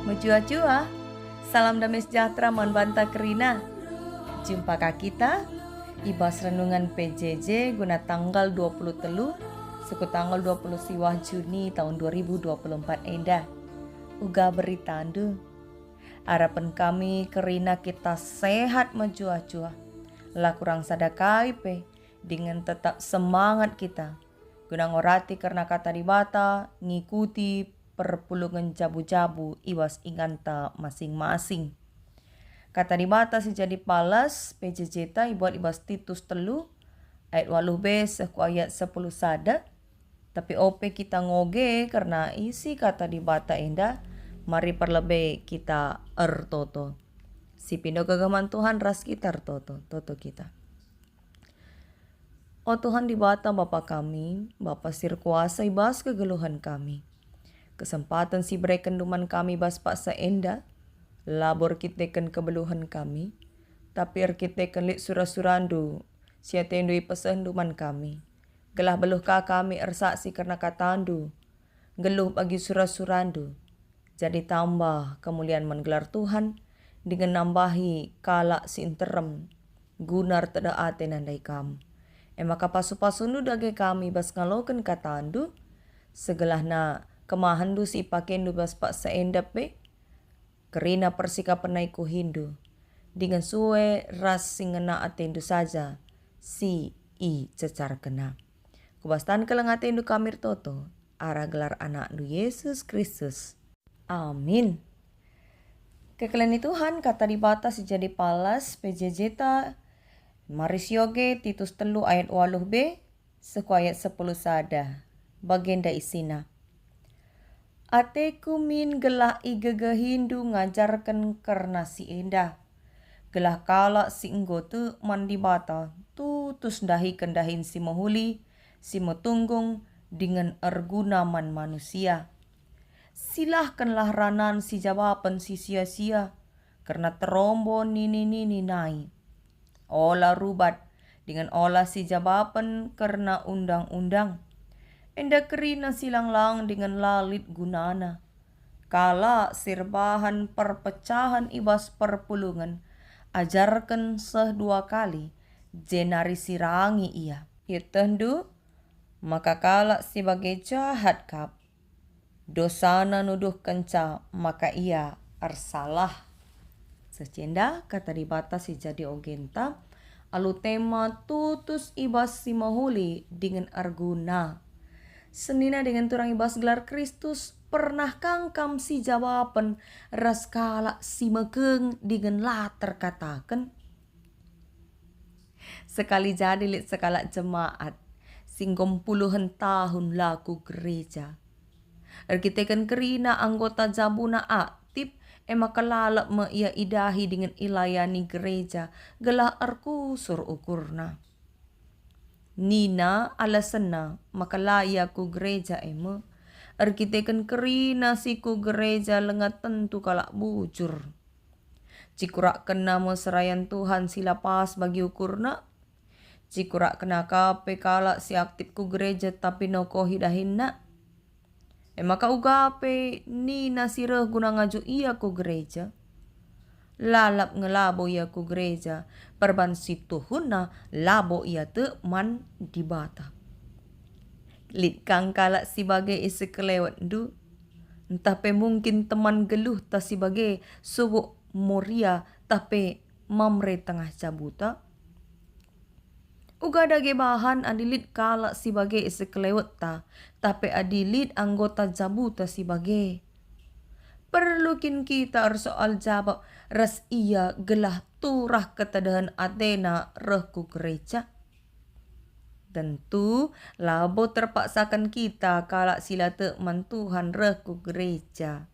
Mejua-jua, salam damai sejahtera mohon banta kerina. Jumpa kita ibas renungan PJJ guna tanggal 20 telu suku tanggal 20 siwah Juni tahun 2024 enda. Uga berita andu. Harapan kami kerina kita sehat mejua-jua. Lah kurang sadakai pe dengan tetap semangat kita. Guna ngorati karena kata dibata ngikuti perpulungan jabu-jabu iwas inganta masing-masing. Kata dibata si jadi palas PJJ ta ibuat ibas Titus telu ayat 8b seku ayat 10 sada. Tapi ope kita ngoge karena isi kata dibata enda mari perlebe kita ertoto. Si pindo kegaman Tuhan ras kita ertoto kita. Oh Tuhan dibata Bapa kami, Bapa sir kuasa ibas kegeluhan kami. Kesempatan si berikan duman kami bas paksa enda, labor kiteken kebeluhan kami, tapi kiteken lit surah-surandu, siatendui pesan duman kami. Gelah beluh kami ersaksi karena katandu, geluh bagi surah-surandu. Jadi tambah kemuliaan menggelar Tuhan, dengan nambahi kalak si interem, gunar teda ate nandai kam. Maka pasu-pasundu dage kami bas ngaloken katandu, segelah na kemahandu si pakendu bas pak seendap be kerina persikapan naiku hindu dengan suwe ras singena atendu saja si i cecar kena kubastan kelang atendu kamir toto ara gelar anak nu Yesus Kristus. Amin. Kekelani Tuhan kata dibata si jadi palas PJJ ta maris yoge Titus telu ayat 8b seku ayat 10 sada bagenda isina. Ateku min gelah igege hindu ngajarkan karena si enda. Gelah kala si enggotu mandi bata tutus dahi kendahin si mahuli, si metunggung dengan ergunaman manusia. Silahkanlah ranan si jawaban si sia-sia karena terombo nini nai. Olah rubat dengan olah si jawaban karena undang-undang. Enda kerina silang lang dengan lalit gunana. Kala sirbahan perpecahan ibas perpulungan. Ajarkan dua kali. Jenari sirangi ia. Ya tendu. Maka kala sebagai jahat kap. Dosana nuduh kenca. Maka ia arsalah. Secenda kata dibata si jadi ogenta. Alu tema tutus ibas si mahuli dengan arguna. Senina dengan turang ibas gelar Kristus pernah kangkam si jawaban ras kala si mekeng dengan latar katakan. Sekali jadi lit sekala jemaat singgom puluhan tahun laku gereja. Erkitekan kerina anggota jabuna aktif emak kelalap me ia idahi dengan ilayani gereja gelah arkusur ukurna. Nina alasana makalaya ku gereja emo. Arkiteken kerina si ku gereja lengat tentu kalak bujur. Cikurak kena mo serayan Tuhan sila pas bagi ukurna. Cikurak kena kape kalak si aktif ku gereja tapi noko hidahinna. Maka ugape nina sireh guna ngaju iya ku gereja. Lalap ngelabo ia ku gereja perban situ huna labo ia te man dibata. Lit kang kalak sebagai isi kelewat du. Entah pe mungkin teman geluh ta sebagai subuk moria tapi mamre tengah cabuta. Uga dage bahan adilit kalak sebagai isi kelewat ta tapi adilit anggota jabuta sebagai. Perlukin kita soal jawab ras ia gelah turah ketadahan Athena rehku gereja. Tentu labo terpaksakan kita kalak sila tekman Tuhan rehku gereja.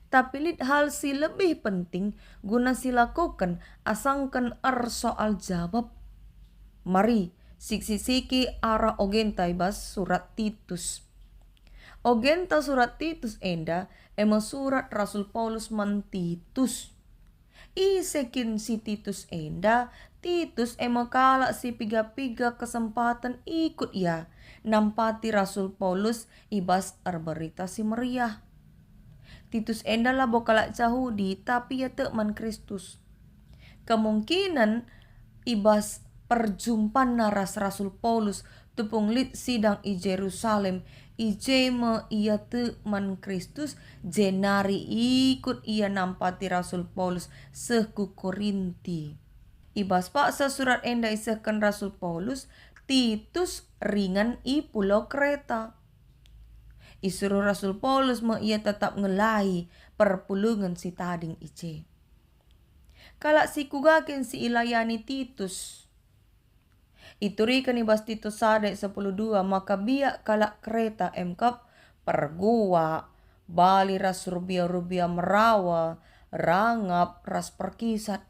Tapi lid hal si lebih penting guna silakukan asangkan soal jawab. Mari siki-siki arah ogenta ibas surat Titus. Ogenta surat Titus enda ema surat Rasul Paulus man Titus. Isekin si Titus enda, Titus ema kala si piga-piga kesempatan ikut ia nampati Rasul Paulus ibas arberita si meriah. Titus enda lah bokalak Yahudi tapi ya man Kristus. Kemungkinan ibas perjumpaan naras Rasul Paulus tepung lit sidang i Jerusalem ije me ia man Kristus jenari ikut ia nampati Rasul Paulus seku Korinti. Ibas paksa surat enda isahkan Rasul Paulus Titus ringan i pulau Kreta. Isuruh Rasul Paulus me ia tetap ngelai perpulungan si tading ice. Kalak si kugakin si ilayani Titus. Iturikan ibas Titus sadek 10:2 maka biak kalak Kreta emkap pergua bali ras rubia merawa rangap ras perkisat.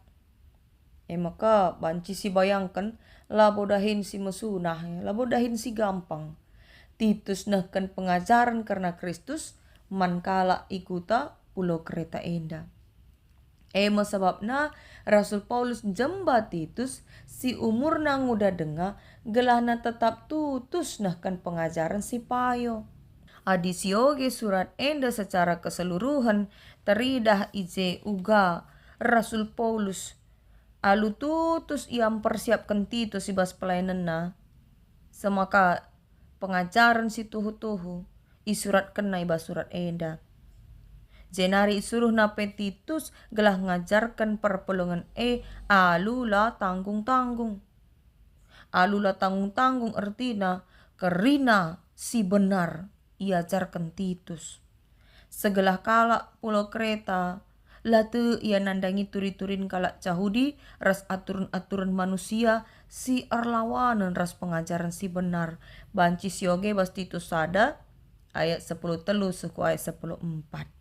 Maka banci si bayangkan labo dahin si mesunah, labo dahin si gampang. Titus nahkan pengajaran karena Kristus mankala ikuta pulau Kreta enda. Sebabna Rasul Paulus jemba Titus si umur nang udah denga gelana tetap tutus nahkan pengajaran si payo. Adisioge surat enda secara keseluruhan teridah ije uga Rasul Paulus alu tutus yang persiapkan Titus ibas pelayanan semaka pengajaran si tuhu-tuhu isurat kena ibas surat enda. Jenari suruh nape Titus gelah ngajarkan perpulungan alula tanggung-tanggung. Alula tanggung-tanggung artinya kerina si benar iajarkan Titus. Segelah kalak pulau Kreta latu ia nandangi turi-turin kalak Yahudi ras aturan-aturan manusia si arlawanan ras pengajaran si benar. Banci sioge bas Titus sada ayat 10 telu suku ayat 10:4.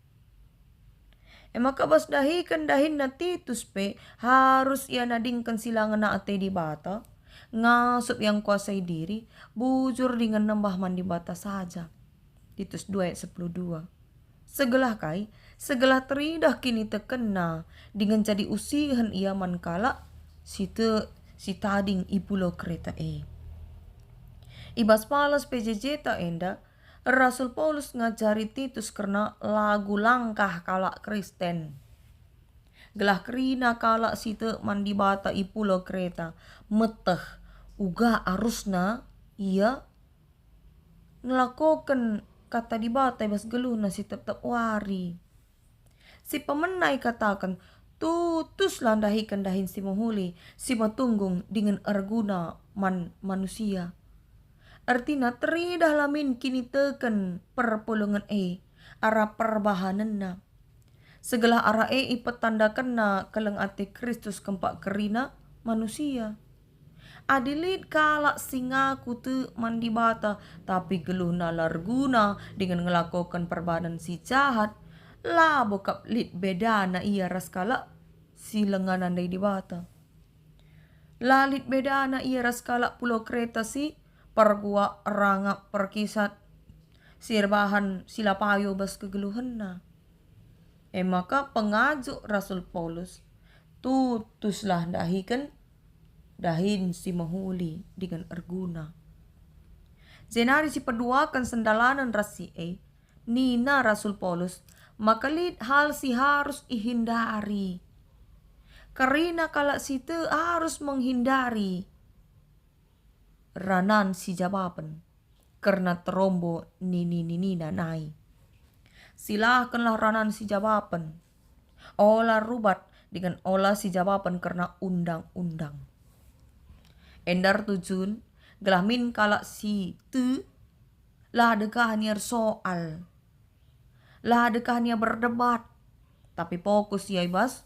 Maka bas dahikan dahin na Titus pe harus ia nadingkan silangan na ate di bata ngasup yang kuasai diri bujur dengan nambah mandi bata saja. Titus 2 ayat 10:2. Segelah teridah kini tekena dengan jadi usihan ia mankala si tading i pulau Kreta Ibas palas PJJ ta enda Rasul Paulus ngajari Titus karena lagu langkah kalak Kristen. Gelah kerina kalak site mandi bata i pulau Kreta. Meteh uga arusna ia ngelakokan kata di bata ibas geluhna si tetap wari. Si pemenai katakan tutus landahikan dahin si mohuli si matunggung dengan arguna manusia. Artinya teridah lamin kini teken perpulungan arah perbahanan na. Segala arah ipetandakan na keleng ati Kristus kempak kerina manusia. Adilit kalak singaku tu mandi bata tapi geluh na larguna dengan ngelakukan perbahanan si jahat. Lah bokap lit beda na ia ras kalak si lenganan day di bata. Lalit beda na ia ras kalak pulau Kreta si pergua rangap perkisat sirbahan sila payo bas kegeluhan na. Maka pengajuk Rasul Paulus tutuslah dahin si mahuli dengan arguna. Jenari si peduakan sendalanan rasi nina Rasul Paulus makalit hal si harus ihindari. Karena kalak situ harus menghindari ranan si jawaban karena terombo nini nai. Silahkanlah ranan si jawaban. Olah rubat dengan olah si jawaban karena undang-undang. Endar tujun gelamin kalak si tu lah dekahnya soal. Lah dekahnya berdebat. Tapi fokus ya ibas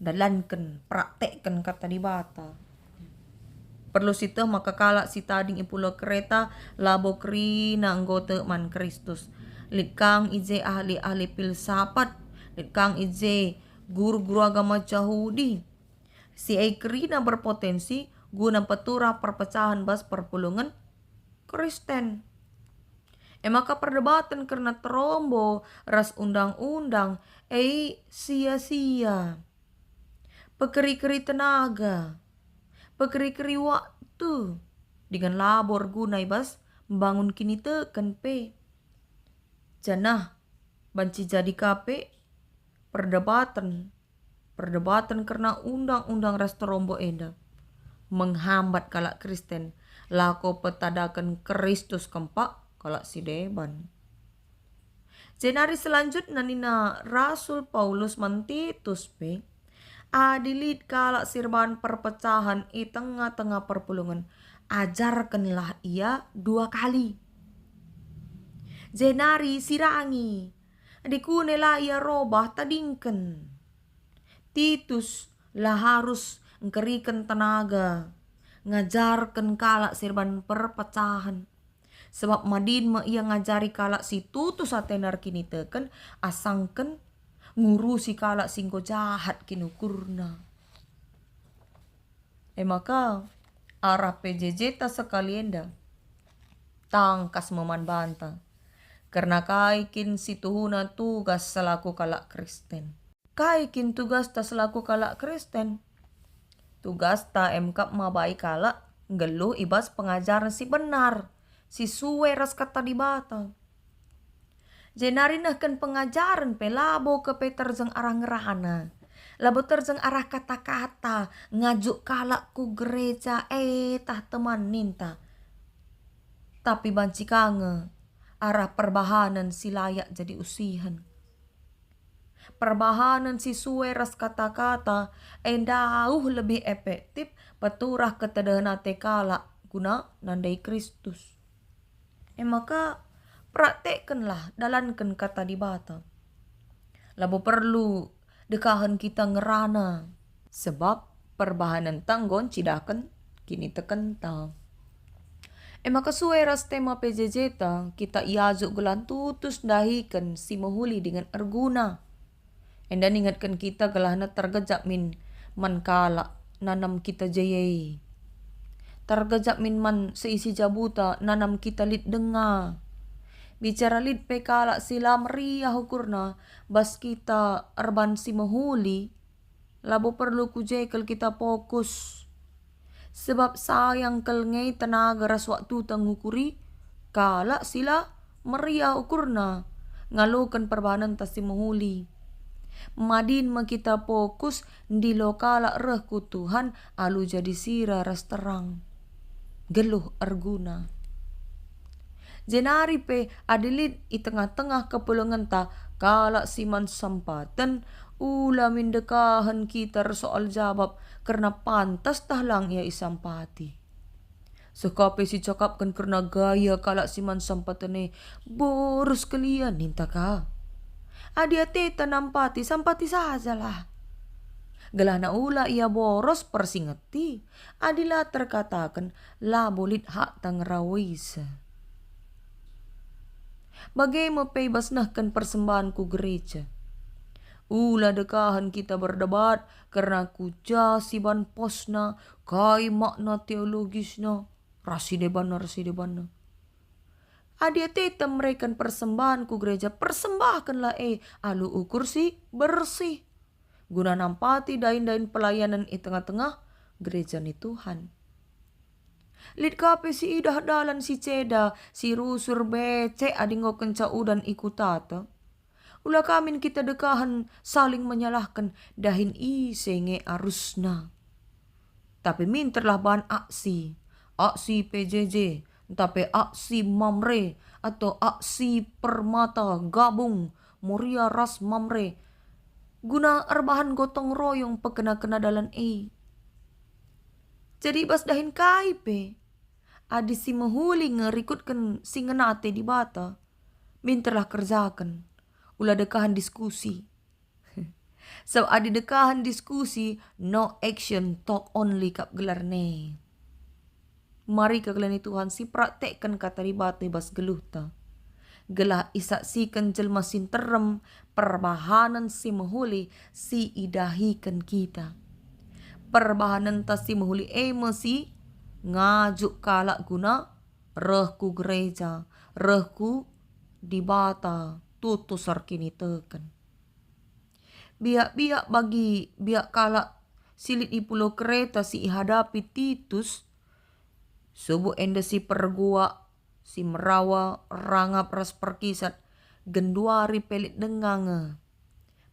dalankan praktekkan kata di bata. Perlu situ maka kalak si tading ipulau Kreta labo krina anggota man Kristus. Likang ije ahli-ahli filsafat, likang ije guru-guru agama Yahudi. Si krina berpotensi guna petura perpecahan bas perpulungan Kristen. Maka perdebatan karena terombo ras undang-undang sia-sia. Pekeri-keri tenaga. Pekeri-keri waktu dengan labor guna ibas membangun kini teken pe. Janah banci jadi kape perdebatan karena undang-undang restrombo enda menghambat kalak Kristen lako petadakan Kristus kempak kalak si deban. Jenari selanjutnya nina Rasul Paulus mantitus pe adilit kalak sirban perpecahan i tengah-tengah perpulungan ajarkanlah ia 2 kali. Jenari sirangi dikunela ia robah tadingken. Titus lah harus ngkerikan tenaga ngajarkan kalak sirban perpecahan. Sebab madin ma ia ngajari kalak si tutus atenar kini teken asangken ngurusi kalak singko jahat kinukurna. Maka arah PJJ ta sekalienda tangkas meman banta. Karena kaikin si tuhuna tugas selaku kalak Kristen. Kaikin tugas ta selaku kalak Kristen. Tugas ta emkap mabai kalak ngeluh ibas pengajaran si benar. Si suwe ras kata di bata. Jenari nahkan pengajaran pe labo ke terjeng arah ngerana. Labo terjeng arah kata-kata ngajuk kalak ku gereja tah teman ninta. Tapi banci kange arah perbahanan si layak jadi usihan. Perbahanan si suwe ras kata-kata endauh lebih efektif peturah ketedahan ate kalak guna nandai Kristus. Maka praktekkanlah dalankan kata di bata. Labo perlu dekahan kita ngerana sebab perbahanan tanggon cidakan kini tekentang. Maka sueras tema PJJ ta kita iazuk gelan tutus dahikan si mahuli dengan erguna. Dan ingatkan kita gelahna tergejak min man kalak nanam kita jayai. Tergejak min man seisi jabuta nanam kita lid denga. Bicara lid pe kalak sila meriah ukurna bas kita erban si mahuli. Labo perlu kujekel kita fokus. Sebab sayang kelngai tenaga ras waktu tangukuri kalak sila meriah ukurna ngalukan perbahanan tas si mahuli. Madin ma kita fokus di lokalak rehku Tuhan alu jadi sira ras terang. Geluh erguna. Jenari pe adilit i tengah-tengah kepulungan ta kalak siman sempatan ula mindekahan kita soal jawab karena pantas tahlang ia isampati. Sekape si cakapkan karena gaya kalak siman sempatane boros kalian ninta ka. Adia teta nampati sampati sajalah. Gelana ula ia boros persingeti. Adila terkatakan labolit hak tangrawisa. Bagaimana pebas nahkan persembahanku gereja. Ula dekahan kita berdebat karena kuja siban posna kai makna teologisna rasi debana. Adia teta mereka persembahanku gereja persembahkanlah alu ukur si bersih. Guna nampati dain-dain pelayanan di tengah-tengah gereja ni Tuhan. Lid kape si idah dalan si ceda si rusur bece adingo kenca udan ikutata. Ula kamin kita dekahan saling menyalahkan dahin senge arusna. Tapi minterlah bahan aksi PJJ, tapi aksi mamre atau aksi permata gabung Moria ras mamre. Guna erbahan gotong royong pekena-kena dalan Jadi bas dahin kaipe. Adi si mahuli ngerikutkan si ngenate di bata. Minterlah kerjakan. Ula dekahan diskusi. So adi dekahan diskusi, no action, talk only kap gelar ne. Mari kegelani Tuhan si praktekkan kata ribat bas geluh ta. Gelah isaksikan jelma sinterem perbahanan si mahuli si idahikan kita. Perbahanan ta si mahuli mesi ngajuk kalak guna rehku gereja, rehku di bata tutus kini teken. Biak bagi biak kalak silit di pulau kereta si hadapi Titus subuh enda si pergua si merawa rangap ras perkisat genduari pelit dengange.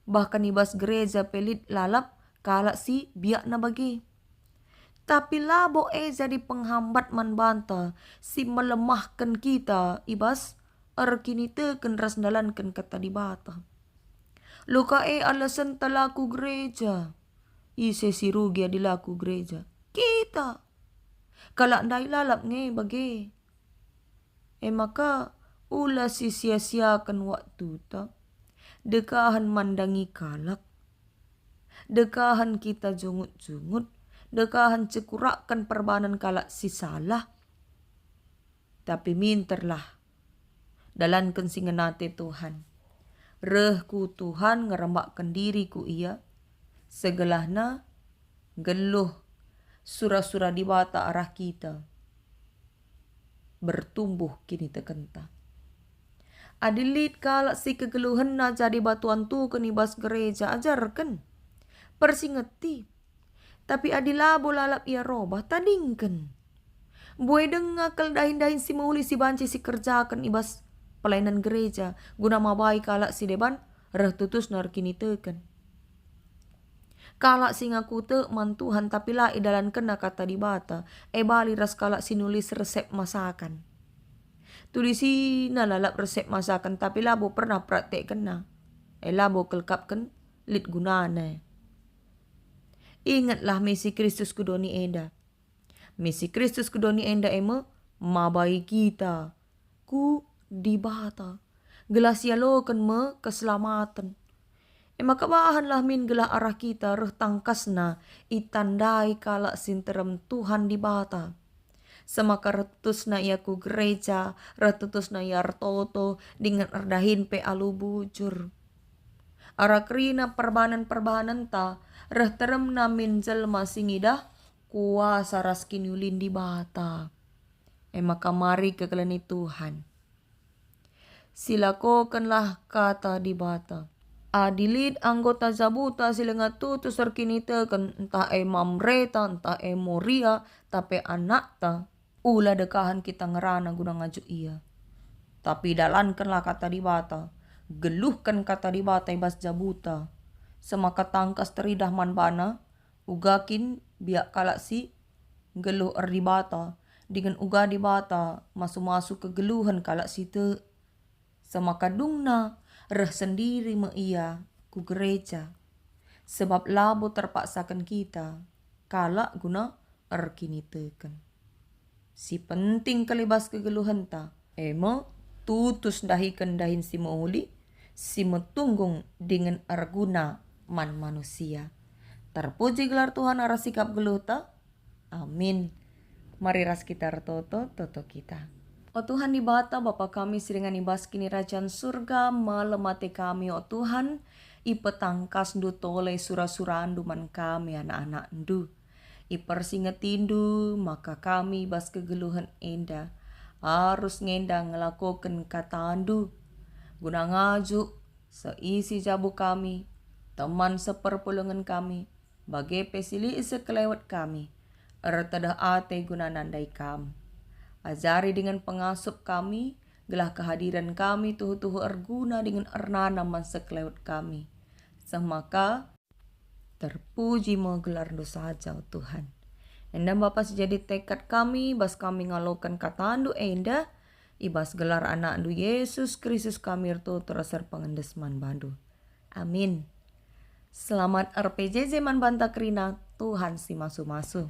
Bahkan ibas gereja pelit lalap kalak si biak na bagi. Tapi labo jadi penghambat man banta si melemahkan kita ibas kini teken ras dalankan kata di bata. Luka alasan talaku gereja. Ise si rugi adilaku gereja. Kita. Kalak ndai lalap nge bagi. Maka ula si sia-siakan waktu ta. Dekahan mandangi kalak. Dekahan kita jungut-jungut. Dekahan cekurakan perbanan kalak si salah. Tapi minterlah. Dalankan singenate Tuhan. Rehku Tuhan ngerembakkan diriku ia. Segelahna geluh. Surah-surah di bata arah kita. Bertumbuh kini tekenta. Adilit kalak si kegeluhan na jadi batuan tu kenibas gereja ajarkan. Persingeti. Tapi adilabo lalap ia robah tadingkan. Buai dengakal dahin-dahin si muli si banci si kerjakan ibas pelayanan gereja. Guna mabai kalak si deban reh tutus nar kini teken. Kalak singa kute mantuhan tapi lah idalan kena kata di bata. Bali ras kalak sinulis resep masakan. Tulisi na lalap resep masakan tapi labo pernah praktek kena. Labo kelkapkan lit gunane. Ingatlah misi Kristus kudoni enda. Misi Kristus kudoni enda mabai kita. Ku di bata. Gelas yalokan keselamatan. Maka bahanlah min gelah arah kita reh tangkasna itandai kalak sinterem Tuhan di bata. Semaka retus na iaku gereja, retutus na yartoto dengan erdahin pe alu bujur. Ara kerina perbahanan ta reh terem na min jelma singidah kuasa raskin yulin di bata. Maka mari kekelani Tuhan. Silakokanlah kata di bata. Adilit anggota zabuta silenga tutu serkinite kan entah mamreta entah moria tapi anak ta ula dekahan kita ngerana guna ngaju ia. Tapi dalankanlah kata di bata, geluhkan kata di bata ibas jabuta. Semaka tangkas teridah man bana ugakin biak kalak si geluh di bata dengan uga di bata masuk-masuk ke geluhan kalak si te. Semaka dungna reh sendiri ia ku gereja. Sebab labo terpaksakan kita. Kalak guna kini teken. Si penting kelibas kegeluhan ta. Tutus dahikan dahin si mauli. Si metunggung dengan arguna man manusia. Terpuji gelar Tuhan arah sikap geluh ta. Amin. Mari ras kita toto kita. O Tuhan di bata Bapa kami siringan ibas kini rajaan surga melemati kami o Tuhan ipetangkas ndu tole surah-surah duman kami anak-anak ndu ipersingetindu maka kami ibas kegeluhan enda harus ngendang ngelakukan kata ndu guna ngaju seisi jabu kami teman seperpulungan kami bagai pesili sekelewat kami ertedah ate guna nandai kami. Ajari dengan pengasup kami, gelah kehadiran kami tuhu-tuhu erguna dengan ernana man sekelewat kami. Semaka terpuji menggelar dosa saja Tuhan. Enda Bapa sejadi tekad kami, bas kami ngalokan kata andu enda, ibas gelar anak andu Yesus Kristus kami ertu terasar pengendesman bandu. Amin. Selamat RPJJ man banta kerina, Tuhan si masu-masu.